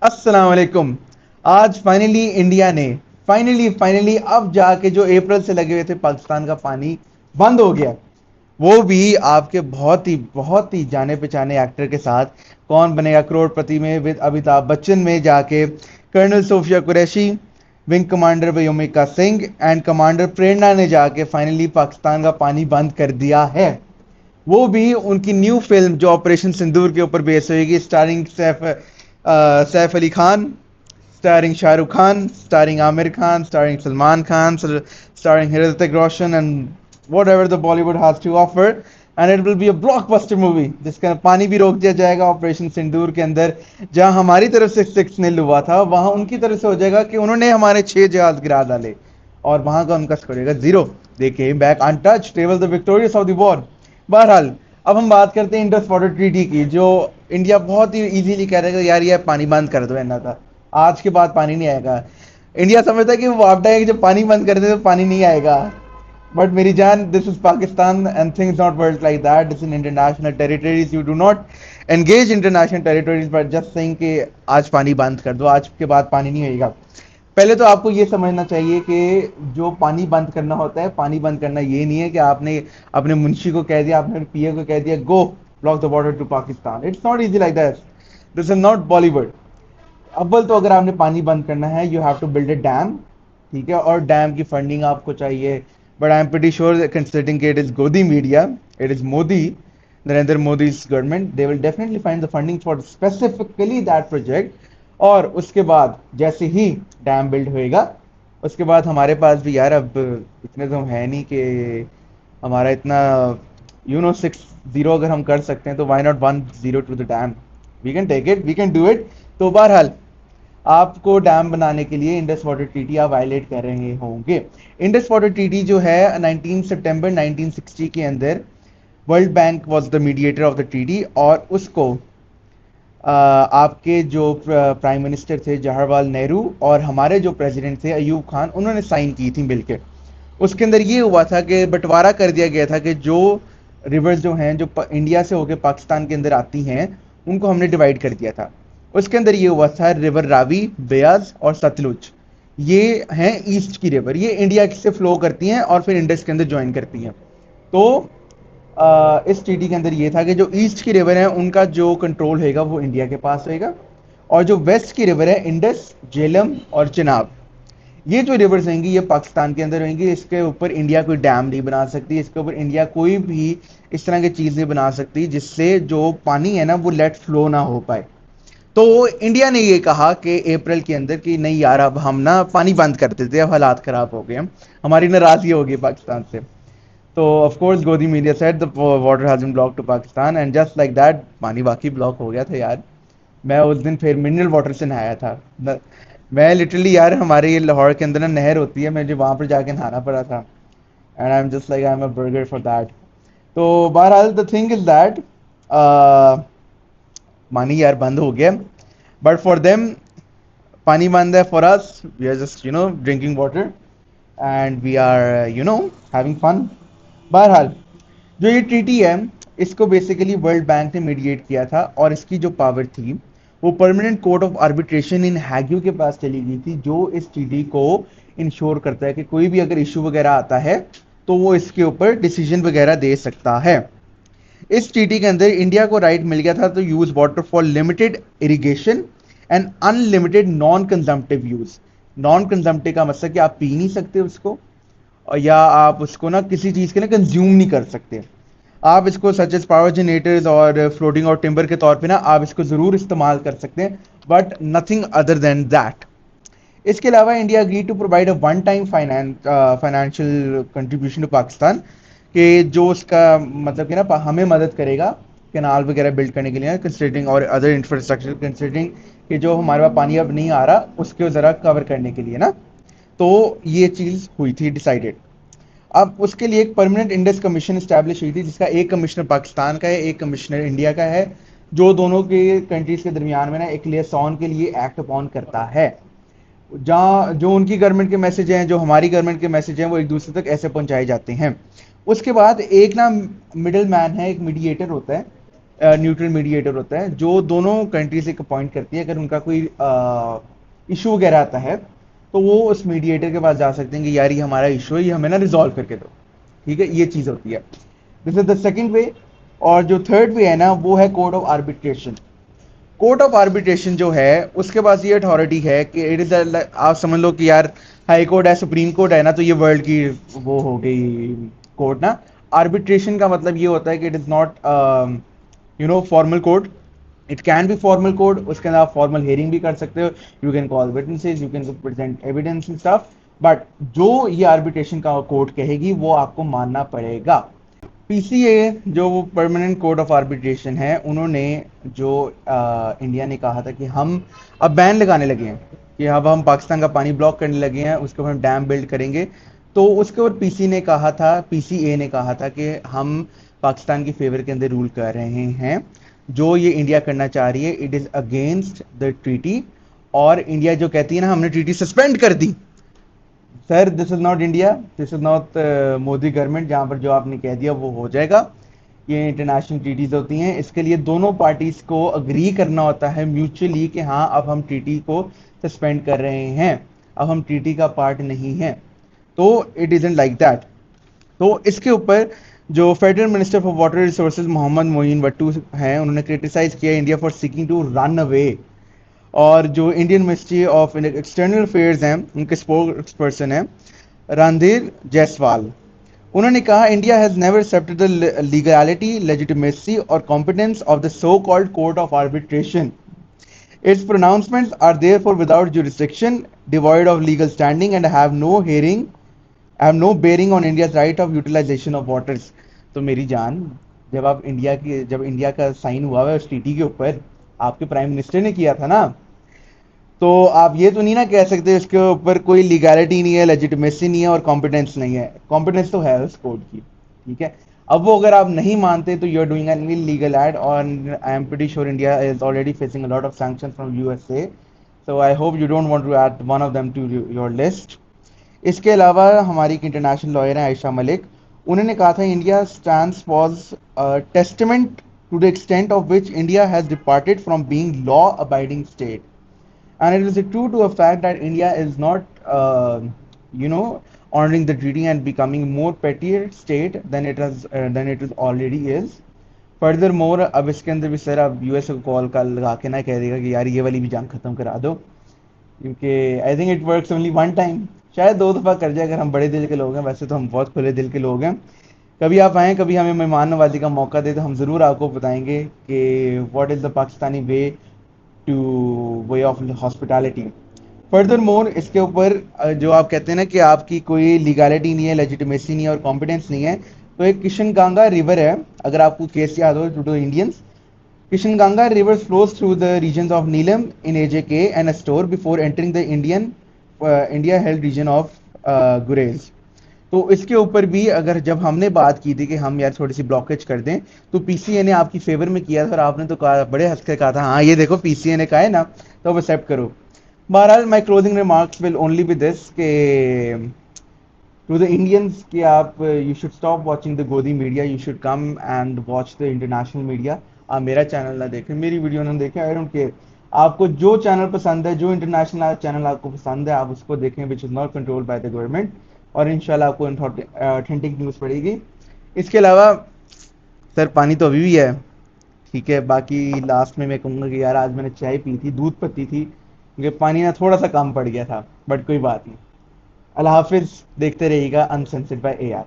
अस्सलाम वालेकुम। आज फाइनली इंडिया ने फाइनली अब जाके जो अप्रैल से लगे हुए थे पाकिस्तान का पानी बंद हो गया। वो भी आपके बहुत ही जाने पहचाने एक्टर के साथ। कौन बनेगा करोड़पति में विद अमिताभ बच्चन में जाके colonel Sofia Qureshi, wing commander Vyomika Singh and commander Prerna ने जाके फाइनली पाकिस्तान का पानी बंद कर दिया है। वो भी उनकी न्यू फिल्म जो ऑपरेशन सिंदूर के ऊपर बेस होगी, starring Saif Ali Khan, starring Shahrukh Khan, starring Aamir Khan, starring Salman Khan, starring Hrithik Roshan and whatever the Bollywood has to offer, and it will be a blockbuster movie जिसका पानी भी रोक दिया जाएगा ऑपरेशन सिंदूर के अंदर। जहां हमारी तरफ से 6-0 हुआ था, वहां उनकी तरफ से हो जाएगा कि उन्होंने हमारे 6 जहाज गिरा डाले और वहां का उनका स्कोर होगा 0। They came back untouched, they were the victorious of the war. बहरहाल अब हम बात करते हैं इंडस वाटर ट्रीटी की, जो इंडिया बहुत ही इजीली कह रहा है कि यार ये पानी बंद कर दो, है था आज के बाद पानी नहीं आएगा। इंडिया समझता है कि वो वापटा है कि जब पानी बंद कर दे तो पानी नहीं आएगा। बट मेरी जान, this is Pakistan and things not work like that. This in international territories, you do not engage international territories but just saying कि आज पानी बंद कर दो, आज के बाद पानी नहीं होगा। पहले तो आपको ये समझना चाहिए कि जो पानी बंद करना होता है, पानी बंद करना ये नहीं है कि आपने अपने मुंशी को कह दिया, आपने पीए को कह दिया go block the border to Pakistan. It's not easy like that. This is not Bollywood. अव्वल तो अगर आपने पानी बंद करना है, you have to build a dam, ठीक है, और डैम की फंडिंग आपको चाहिए। But I am pretty sure considering it is Godi media, it is Modi, Narendra Modi's government, they will definitely find the funding for specifically that project। और उसके बाद जैसे ही डैम बिल्ड होएगा, उसके बाद हमारे पास भी यार अब इतने तो है नहीं कि हमारा इतना 6-0 अगर हम कर सकते हैं तो why not 1-0 to the dam. We can take it, we can do it. तो बहरहाल आपको डैम बनाने के लिए इंडस वाटर ट्रीटी आप वायलेट कर रहे होंगे। इंडस वाटर ट्रीटी जो है 19 सितंबर 1960 के अंदर world bank was the mediator of the treaty, और उसको आपके जो प्राइम मिनिस्टर थे जवाहरलाल नेहरू और हमारे जो प्रेसिडेंट थे अयूब खान, उन्होंने साइन की थी मिलकर। उसके अंदर ये हुआ था कि बंटवारा कर दिया गया था कि जो रिवर्स जो हैं जो इंडिया से होकर पाकिस्तान के अंदर आती हैं, उनको हमने डिवाइड कर दिया था। उसके अंदर ये हुआ था रिवर रावी, बेयाज और सतलुज, ये हैं ईस्ट की रिवर, ये इंडिया से फ्लो करती हैं और फिर इंडस के अंदर ज्वाइन करती हैं। तो इस ट्रीटी के अंदर ये था कि जो ईस्ट की रिवर है उनका जो कंट्रोल होगा वो इंडिया के पास होएगा, और जो वेस्ट की रिवर है इंडस, झेलम और चिनाब, ये जो रिवर्स होंगी ये पाकिस्तान के अंदर होंगी। इसके ऊपर इंडिया कोई डैम नहीं बना सकती, इसके ऊपर इंडिया कोई भी इस तरह की चीज़ नहीं बना सकती जिससे जो पानी है ना वो लेट फ्लो ना हो पाए। तो इंडिया ने ये कहा कि अप्रैल के अंदर कि नहीं यार अब हम ना पानी बंद कर देते हैं, अब हालात खराब हो गए, हम हमारी नाराजगी हो गई पाकिस्तान से। तो of course godi media said the water has been blocked to Pakistan, and just like that पानी वाकई ब्लॉक हो गया था यार। मैं उस दिन फिर मिनरल वाटर से नहाया था। मैं लिटरली यार, हमारे ये लाहौर के अंदर ना नहर होती है, मुझे वहां पर जाके नहाना पड़ा था, and I am just like I am a burger for that. तो बहरहाल द थिंग इज दैट पानी यार बंद हो गया, बट फॉर देम पानी बंद है, for us we are just drinking water and we are having fun. बहरहाल जो ये ट्रीटी है, इसको बेसिकली वर्ल्ड बैंक ने मीडिएट किया था, और इसकी जो पावर थी वो permanent court of arbitration in Hague के पास चली गई थी, जो इस ट्रीटी को इंश्योर करता है कि कोई भी अगर इशू वगैरह आता है तो वो इसके ऊपर डिसीजन वगैरह दे सकता है। इस ट्रीटी के अंदर इंडिया को राइट मिल गया था तो use water for limited irrigation and unlimited non consumptive use. Non consumptive का मतलब कि आप पी नहीं सकते उसको, और या आप उसको ना किसी चीज़ के लिए कंज्यूम नहीं कर सकते। आप इसको सच एज पावर जनरेटर्स और फ्लोटिंग और टिम्बर के तौर पे ना आप इसको ज़रूर इस्तेमाल कर सकते हैं, but nothing other than that. इसके अलावा India agree to provide a one time financial contribution to Pakistan, कि जो उसका मतलब कि ना हमें मदद करेगा कैनाल वगैरह बिल्ड करने के लिए कंसिडरिंग, और अदर इंफ्रास्ट्रक्चर कंसिडरिंग कि जो हमारे पास पानी अब नहीं आ रहा उसको ज़रा कवर करने के लिए ना। तो ये चीज़ हुई थी डिसाइडेड। अब उसके लिए एक परमानेंट इंडस कमीशन स्टैब्लिश हुई थी, जिसका एक कमिश्नर पाकिस्तान का है, एक कमिश्नर इंडिया का है, जो दोनों के कंट्रीज के दरमियान में ना एक लियासॉन के लिए एक्ट अपॉन करता है। जहाँ जो उनकी गवर्नमेंट के मैसेज हैं, जो हमारी गवर्नमेंट के मैसेज हैं, वो एक दूसरे तक ऐसे पहुंचाए जाते हैं। उसके बाद एक ना मिडल मैन है, एक मीडिएटर होता है, न्यूट्रल मीडिएटर होता है जो दोनों कंट्री से अपॉइंट करती है। अगर उनका कोई इशू वगैरह आता है तो वो उस मीडिएटर के पास जा सकते हैं कि यार ये हमारा इशू है, ये हमें ना रिजॉल्व करके दो। ठीक है, ये चीज होती है। दिस इज द सेकंड वे। और जो थर्ड वे है ना, वो है court of arbitration. Court of arbitration जो है उसके पास ये अथॉरिटी है कि इट इज, आप समझ लो कि यार हाई कोर्ट है, सुप्रीम कोर्ट है ना, तो ये वर्ल्ड की वो हो गई कोर्ट ना। आर्बिट्रेशन का मतलब ये होता है कि it is not formal court. It can be formal court, उसके अंदर आप फॉर्मल हियरिंग भी कर सकते हो, you can call witnesses, you can present evidence and stuff. But जो ये आर्बिट्रेशन का कोर्ट कहेगी वो आपको मानना पड़ेगा। पीसीए जो वो परमानेंट कोर्ट ऑफ आर्बिट्रेशन है, उन्होंने जो इंडिया ने कहा था कि हम अब बैन लगाने लगे हैं कि अब हम पाकिस्तान का पानी ब्लॉक करने लगे हैं, उसके ऊपर हम डैम बिल्ड करेंगे। तो उसके ऊपर पीसीए ने कहा था कि हम पाकिस्तान की फेवर के अंदर रूल कर रहे हैं। जो ये इंडिया करना चाह रही है it is against the treaty. और इंडिया जो कहती है ना हमने ट्रीटी सस्पेंड कर दी, sir this is not India, this is not Modi government जहां पर जो आपने कह दिया वो हो जाएगा। ये इंटरनेशनल ट्रीटीज होती हैं, इसके लिए दोनों पार्टीज को अग्री करना होता है म्यूचुअली कि हाँ अब हम ट्रीटी को सस्पेंड कर रहे हैं, अब हम ट्रीटी का पार्ट नहीं है। तो इट इजंट लाइक दैट। तो इसके ऊपर जो federal minister for water resources Mohammad Moin Wattoo हैं, उन्होंने क्रिटिसाइज किया India for seeking to run away. और जो Indian ministry of external affairs हैं, उनके स्पोक्स पर्सन हैं रणधीर जायसवाल, उन्होंने कहा India has never accepted the legality, legitimacy और competence of the so called court of arbitration. Its pronouncements are therefore without jurisdiction, devoid of legal standing, and have no bearing on India's right of utilization of waters. तो मेरी जान, जब India का sign हुआ है उस TT के ऊपर, आपके प्राइम मिनिस्टर ने किया था ना, तो आप ये तो नहीं ना कह सकते इसके ऊपर कोई लीगैलिटी नहीं है, लेजिटिमेसी नहीं है और कॉम्पिटेंस नहीं है। कॉम्पिटेंस तो है उस कोर्ट की, ठीक है। अब वो अगर आप नहीं मानते तो you are doing an illegal act, और I am pretty sure India is already facing a lot of sanctions from USA, so I hope you don't want to add one of them to your list. इसके अलावा हमारी एक international lawyer हैं आयशा मलिक, उन्होंने कहा था India stands was testament to the extent of which India has departed from being law abiding state, and it is true to a fact that India is not, you know, honoring the treaty and becoming more pettier state than it is already is. Furthermore, अब इसके अंदर भी sir अब US को call का लगा के ना कह देगा कि यार ये वाली भी जंग खत्म करा दो, क्योंकि I think it works only one time. शायद दो दफ़ा कर जाए अगर हम बड़े दिल के लोग हैं, वैसे तो हम बहुत खुले दिल के लोग हैं। कभी आप आएँ, कभी हमें मेहमान नवाजी का मौका दे, तो हम ज़रूर आपको बताएंगे कि what is the Pakistani way two way of hospitality. Further more इसके ऊपर जो आप कहते हैं ना कि आपकी कोई लीगैलिटी नहीं है, लेजिटिमेसी नहीं है और कॉम्पिटेंस नहीं है, तो एक किशनगंगा रिवर है, अगर आपको केस याद हो to Indians, Kishanganga river flows through the region of Neelam in AJK and store before entering the India held region of Gurez. तो इसके ऊपर भी अगर जब हमने बात की थी कि हम यार थोड़ी सी ब्लॉकेज कर दें, तो पीसीए ने आपकी फेवर में किया था और आपने तो कहा, बड़े हंस के कहा था हाँ ये देखो पीसीए ने कहा है ना, तो अब एक्सेप्ट करो। बहरहाल my closing remarks will only be this के टू द इंडियंस कि आप you should stop watching the Godi media, you should come and watch the international media. आप मेरा चैनल ना देखें, मेरी वीडियो ना देखें, आई डोंट केयर। आपको जो चैनल पसंद है, जो इंटरनेशनल चैनल आपको पसंद है, आप उसको देखें, which is not controlled by the government, और इंशाल्लाह आपको ऑथेंटिक न्यूज़ पड़ेगी। इसके अलावा सर पानी तो अभी भी है, ठीक है। बाकी लास्ट में मैं कहूँगा कि यार आज मैंने चाय पी थी, दूध पत्ती थी, क्योंकि पानी ना थोड़ा सा कम पड़ गया था, बट कोई बात नहीं। अल्लाह हाफिज़, देखते रहिएगा अनसेंसर्ड बाय एआर।